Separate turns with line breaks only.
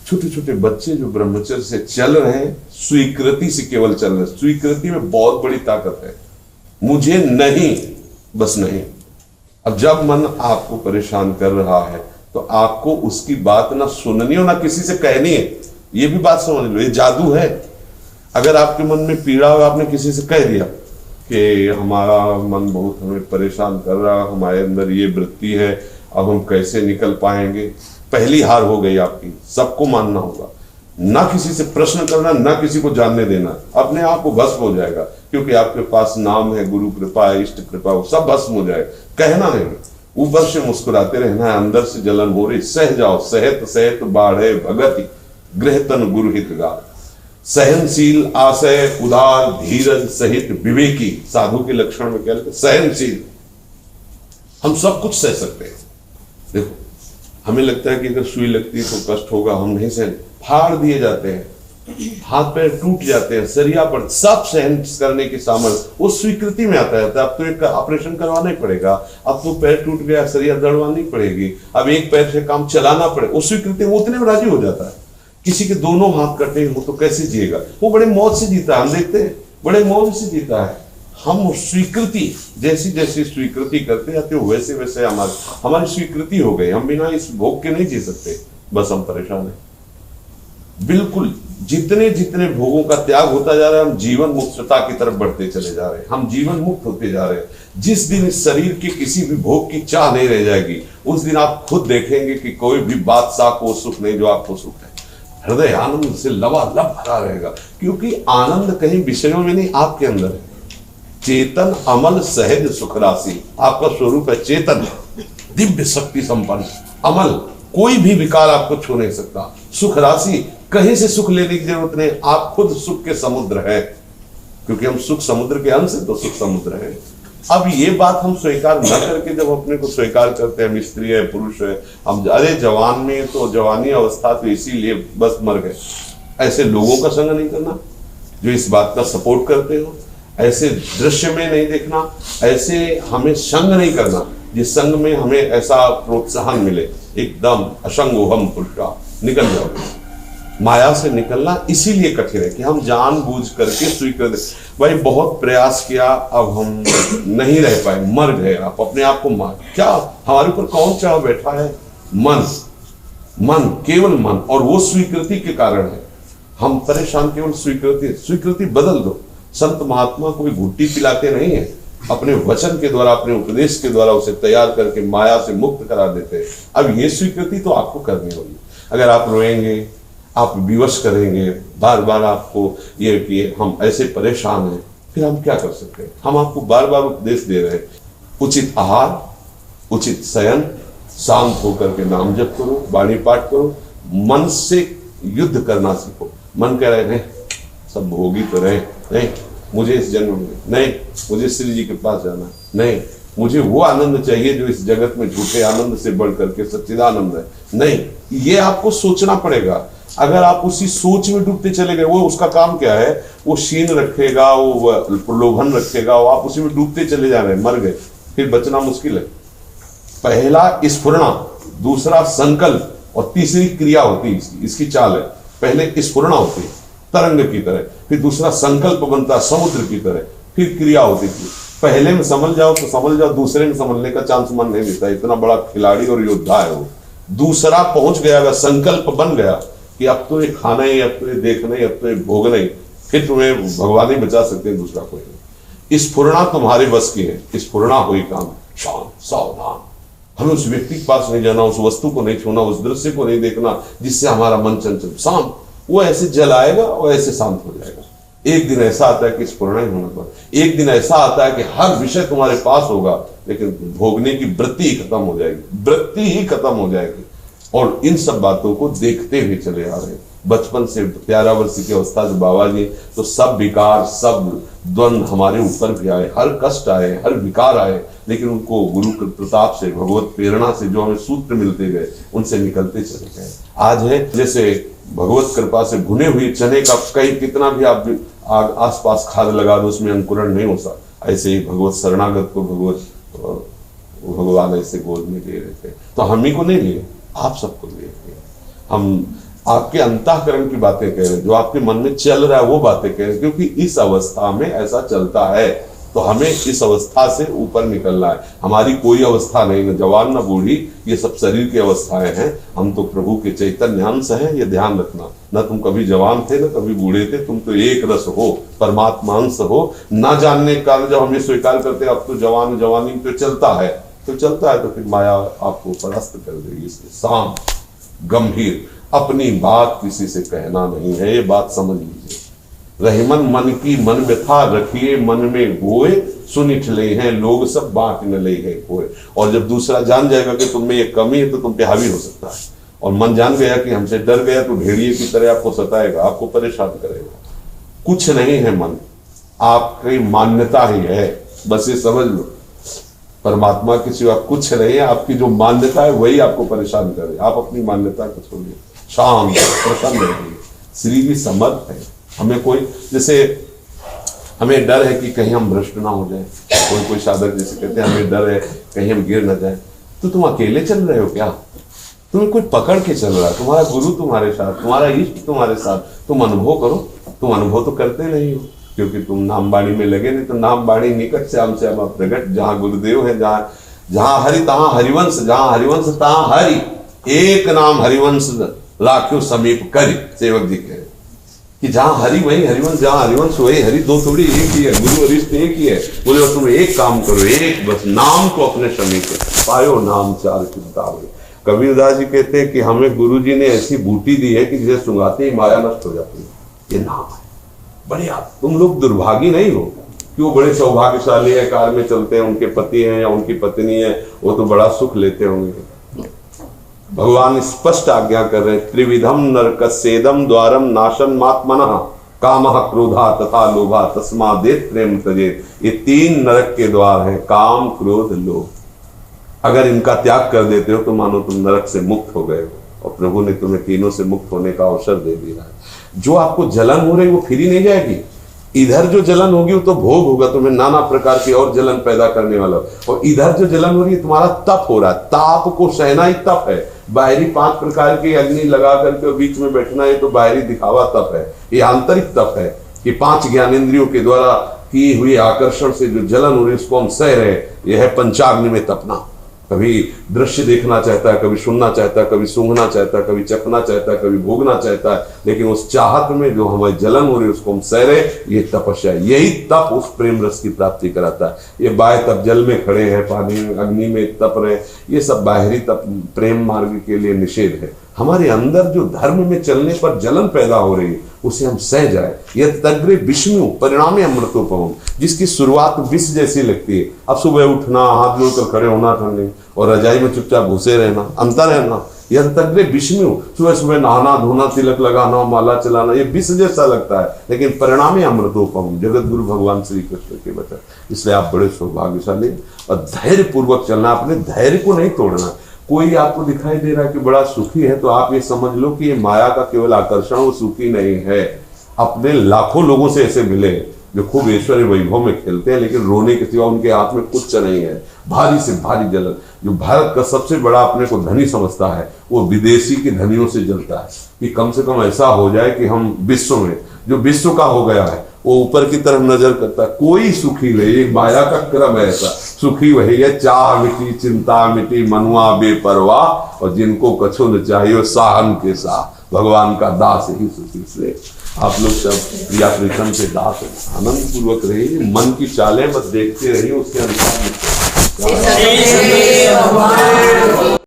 छोटे छोटे बच्चे जो ब्रह्मचर्य से चल रहे हैं, स्वीकृति से केवल चल रहे हैं। स्वीकृति में बहुत बड़ी ताकत है। मुझे नहीं, बस नहीं। अब जब मन आपको परेशान कर रहा है तो आपको उसकी बात ना सुननी हो ना किसी से कहनी है। ये भी बात समझ लो, ये जादू है। अगर आपके मन में पीड़ा हो, आपने किसी से कह दिया कि हमारा मन बहुत हमें परेशान कर रहा, हमारे अंदर ये वृत्ति है, अब हम कैसे निकल पाएंगे, पहली हार हो गई आपकी। सबको मानना होगा, ना किसी से प्रश्न करना, ना किसी को जानने देना, अपने आप को भस्म हो जाएगा। क्योंकि आपके पास नाम है, गुरु कृपा है, इष्ट कृपा, वो सब भस्म हो जाएगा। कहना नहीं, ऊपर से मुस्कुराते रहना है, अंदर से जलन हो रही, सह जाओ। सहत सहत बाढ़े भगति, गृहतन गुरु हितगार। सहनशील, आशय, उदार, धीरज सहित विवेकी। साधु के लक्षण में क्या लिखा? सहनशील। हम सब कुछ सह सकते हैं। देखो, हमें लगता है कि अगर सुई लगती है तो कष्ट होगा, हम नहीं सहन, फाड़ दिए जाते हैं, हाथ पैर टूट जाते हैं, सरिया पर, सब सहन करने की सामर्थ्य वो स्वीकृति में आता है। अब तो एक ऑपरेशन करवाना ही पड़ेगा, अब तो पैर टूट गया, सरिया दड़वानी पड़ेगी, अब एक पैर से काम चलाना पड़ेगा। वो स्वीकृति, वो उतने में राजी हो जाता है। किसी के दोनों हाथ कटे हो तो कैसे जिएगा? वो बड़े मौज से जीता है। हम देखते हैं, बड़े मौज से जीता है। हम स्वीकृति, जैसी जैसी स्वीकृति करते जाते हो वैसे वैसे हमारी स्वीकृति हो गई। हम बिना इस भोग के नहीं जी सकते, बस हम परेशान हैं। बिल्कुल, जितने जितने भोगों का त्याग होता जा रहा है, हम जीवन मुक्तता की तरफ बढ़ते चले जा रहे हैं। हम जीवन मुक्त होते जा रहे हैं। जिस दिन इस शरीर के किसी भी भोग की चाह नहीं रह जाएगी, उस दिन आप खुद देखेंगे कि कोई भी बादशाह को सुख नहीं जो आपको सुख है। हृदय आनंद से लबालब भरा रहेगा, क्योंकि आनंद कहीं विषयों में नहीं, आपके अंदर है। चेतन अमल सहज सुख राशि, आपका स्वरूप है चेतन, दिव्य शक्ति संपन्न, अमल, कोई भी विकार आपको छू नहीं सकता। सुख राशि, कहीं से सुख लेने की जरूरत नहीं, आप खुद सुख के समुद्र है। क्योंकि हम सुख समुद्र के अंश है तो सुख समुद्र है। अब ये बात हम स्वीकार न करके जब अपने को स्वीकार करते हैं, स्त्री है, पुरुष है, हम अरे जवान में तो जवानी अवस्था तो इसीलिए बस मर गए। ऐसे लोगों का संग नहीं करना जो इस बात का सपोर्ट करते हो, ऐसे दृश्य में नहीं देखना, ऐसे हमें संग नहीं करना जिस संग में हमें ऐसा प्रोत्साहन मिले। एकदम असंगोहम पुरुषा, निकल जाओ। माया से निकलना इसीलिए कठिन है कि हम जानबूझ करके स्वीकृत, भाई बहुत प्रयास किया, अब हम नहीं रह पाए, मर गए। आप अपने आप को मार, क्या हमारे ऊपर कौन चाह बैठा है? मन, मन, केवल मन, और वो स्वीकृति के कारण है हम परेशान। केवल स्वीकृति, स्वीकृति बदल दो। संत महात्मा कोई घुट्टी पिलाते नहीं है, अपने वचन के द्वारा, अपने उपदेश के द्वारा उसे तैयार करके माया से मुक्त करा देते हैं। अब ये स्वीकृति तो आपको करनी होगी। अगर आप रोएंगे, आप विवश करेंगे, बार बार आपको ये कि हम ऐसे परेशान हैं, फिर हम क्या कर सकते हैं? हम आपको बार बार उपदेश दे रहे हैं, उचित आहार, उचित शयन, शांत होकर के नाम जप करो, वाणी पाठ करो, मन से युद्ध करना सीखो। मन कह रहे हैं सब भोगी तो रहे, नहीं मुझे इस जन्म में नहीं, मुझे श्री जी के पास जाना नहीं, मुझे वो आनंद चाहिए जो इस जगत में झूठे आनंद से बढ़ करके सच्चिदानंद है। नहीं, ये आपको सोचना पड़ेगा। अगर आप उसी सोच में डूबते चले गए, वो उसका काम क्या है? वो शीन रखेगा, वो प्रलोभन रखेगा, वो आप उसी में डूबते चले जा रहे हैं, मर गए, फिर बचना मुश्किल है। पहला स्फुरणा, दूसरा संकल्प, और तीसरी क्रिया होती है। इसकी चाल है, पहले स्फुरणा होती है तरंग की तरह, फिर दूसरा संकल्प बनता समुद्र की तरह, फिर क्रिया होती थी। पहले में समझ जाओ तो समझ जाओ, दूसरे में समझने का चांस मन नहीं देता। इतना बड़ा खिलाड़ी और योद्धा है वो। दूसरा पहुंच गया, अगर संकल्प बन गया कि अब तो ये खाना ही, अब तो ये देखना ही, अब तो ये भोगना ही, फिर तुम्हें भगवान ही बचा सकते हैं, दूसरा कोई नहीं। स्फुरणा तुम्हारे बस की है, स्फुरणा हुई काम, शांत सावधान। हमें उस व्यक्ति के पास नहीं जाना, उस वस्तु को नहीं छूना, उस दृश्य को नहीं देखना जिससे हमारा मन चंचल, शांत। वो ऐसे जलाएगा और ऐसे शांत हो जाएगा। एक दिन ऐसा आता है कि स्फुरणा ही होने पर, एक दिन ऐसा आता है कि हर विषय तुम्हारे पास होगा, लेकिन भोगने की वृत्ति ही खत्म हो जाएगी, वृत्ति ही खत्म हो जाएगी। और इन सब बातों को देखते हुए चले आ रहे हैं बचपन से। 13 वर्ष की अवस्था से बाबा जी, तो सब विकार, सब द्वंद्व हमारे ऊपर भी आए, हर कष्ट आए, हर विकार आए, लेकिन उनको गुरु के प्रताप से, भगवत प्रेरणा से जो हमें सूत्र मिलते गए, उनसे निकलते चले गए। आज है जैसे भगवत कृपा से भुने हुए चने का कहीं कितना भी आप आसपास खाद लगा दो, उसमें अंकुरण नहीं हो सकता। ऐसे ही भगवत शरणागत को भगवान ऐसे गोद में ले रहे थे, तो हम ही को नहीं लिए, आप सबको लिए। हम आपके अंतःकरण की बातें कह रहे हैं, जो आपके मन में चल रहा है वो बातें कह रहे हैं, क्योंकि इस अवस्था में ऐसा चलता है। तो हमें इस अवस्था से ऊपर निकलना है। हमारी कोई अवस्था नहीं, न जवान न बूढ़ी, ये सब शरीर की अवस्थाएं हैं। हम तो प्रभु के चैतन्य अंश हैं, ये ध्यान रखना। न तुम कभी जवान थे न कभी बूढ़े थे, तुम तो एक रस हो, परमात्मा अंश हो। न जानने का जब हम ये स्वीकार करते हैं अब तो जवान जवानी तो चलता है, तो फिर माया आपको परास्त कर देगी। इसलिए शांत गंभीर, अपनी बात किसी से कहना नहीं है, ये बात समझ लीजिए। रहीमन मन की मन व्यथा रखिए मन में गोए, सुनिठ ले हैं लोग सब बांट न ले है कोई। और जब दूसरा जान जाएगा कि तुम में ये कमी है तो तुम पे हावी हो सकता है। और मन जान गया कि हमसे डर गया तो भेड़िए की तरह आपको सताएगा, आपको परेशान करेगा। कुछ नहीं है मन, आपकी मान्यता ही है, बस ये समझ लो। परमात्मा के सिवा कुछ नहीं है, आपकी जो मान्यता है वही आपको परेशान करे। आप अपनी मान्यता को छोड़िए, शांत प्रसन्न रहिए। श्री भी समर्थ है। हमें कोई, जैसे हमें डर है कि कहीं हम भ्रष्ट ना हो जाए, कोई साधक जैसे कहते हैं हमें डर है कहीं हम गिर ना जाए। तो तुम अकेले चल रहे हो क्या? तुम्हें कोई पकड़ के चल रहा है, तुम्हारा गुरु तुम्हारे साथ, तुम्हारा इष्ट तुम्हारे साथ। तुम अनुभव करो। तुम अनुभव तो करते नहीं हो, क्योंकि तुम नाम बाणी में लगे नहीं। तो नाम बाणी निकट श्याम श्यामा प्रगट, जहाँ गुरुदेव है, जहाँ हरि तहाँ हरिवंश, जहाँ हरिवंश तहाँ हरि। एक नाम हरिवंश लाखों समीप करि, सेवक जी कह कि जहां हरि वही हरिवंश, जहां हरिवंश वही हरि। दो थोड़ी एक ही है, गुरु और इष्ट एक ही है। बोले तुम एक काम करो, एक बस नाम को अपने समीप पायो, नाम चार चिंता हुई। कबीरदास जी कहते हैं कि हमें गुरु जी ने ऐसी बूटी दी है कि जिसे सुंघाते ही माया नष्ट हो जाती है। ये नाम है। बढ़िया, तुम लोग दुर्भागी नहीं हो कि वो बड़े सौभाग्यशाली है, कार में चलते हैं, उनके पति हैं या उनकी पत्नी है, वो तो बड़ा सुख लेते होंगे। भगवान स्पष्ट आज्ञा कर रहे हैं, त्रिविधम नरकस्येदम द्वारम नाशन मात्मनः कामः क्रोधा तथा लोभा तस्मादेत प्रेम तजेत। ये तीन नरक के द्वार हैं, काम क्रोध लोभ। अगर इनका त्याग कर देते हो तो मानो तुम नरक से मुक्त हो गए हो, और प्रभु ने तुम्हें तीनों से मुक्त होने का अवसर दे दिया है। जो आपको जलन हो रही वो फिर ही नहीं जाएगी। इधर जो जलन होगी वो तो भोग होगा, तुम्हें नाना प्रकार की और जलन पैदा करने वाला। और इधर जो जलन हो रही है तुम्हारा तप हो रहा है, ताप को सहना ही तप है। बाहरी 5 प्रकार की अग्नि लगा करके बीच में बैठना है तो बाहरी दिखावा तप है। ये आंतरिक तप है कि 5 ज्ञानेंद्रियों के द्वारा की हुई आकर्षण से जो जलन हो रही है उसको हम सह रहे। यह है पंचाग्नि में तपना। कभी दृश्य देखना चाहता है, कभी सुनना चाहता है, कभी सूंघना चाहता है, कभी चखना चाहता है, कभी भोगना चाहता है, लेकिन उस चाहत में जो हमारी जलन हो रही है उसको हम सह रहे। ये तपस्या है। यही तप उस प्रेम रस की प्राप्ति कराता है। ये बाह्य तप, जल में खड़े हैं, पानी में अग्नि में तप रहे, ये सब बाहरी तप प्रेम मार्ग के लिए निषेध है। हमारे अंदर जो धर्म में चलने पर जलन पैदा हो रही है उसे हम सह जाए। यह तग्रे विष्णु परिणामे अमृतोपम, जिसकी शुरुआत विष जैसी लगती है। अब सुबह उठना, हाथ जोड़कर खड़े होना ठंडे, और रजाई में चुपचाप घुसे रहना, अंतर रहना। यह तग्रे विष्णु, सुबह सुबह नहाना धोना, तिलक लगाना, माला चलाना, ये विष जैसा लगता है, लेकिन परिणामे अमृतोपम, जगत गुरु भगवान श्री कृष्ण के वचन। इसलिए आप बड़े सौभाग्यशाली। और धैर्य पूर्वक चलना, अपने धैर्य को नहीं तोड़ना। कोई आपको दिखाई दे रहा है कि बड़ा सुखी है तो आप ये समझ लो कि ये माया का केवल आकर्षण, वो सुखी नहीं है। अपने लाखों लोगों से ऐसे मिले जो खूब ऐश्वर्य वैभव में खेलते हैं, लेकिन रोने के सिवा उनके हाथ में कुछ नहीं है। भारी से भारी जलन। जो भारत का सबसे बड़ा अपने को धनी समझता है वो विदेशी के धनियों से जलता है कि कम से कम ऐसा हो जाए कि हम विश्व में, जो विश्व का हो गया है वो ऊपर की तरफ नजर करता है। कोई सुखी नहीं, एक माया का क्रम है ऐसा। सुखी वही है, चाह मिटी चिंता मिटी मनुआ बेपरवाह, और जिनको कछु न चाहिए साहन के साथ। भगवान का दास ही सुखी। से आप लोग सब प्रिया प्रीतम के दास आनंद पूर्वक रहिए। मन की चालें बस देखते रहिए, उसके अनुसार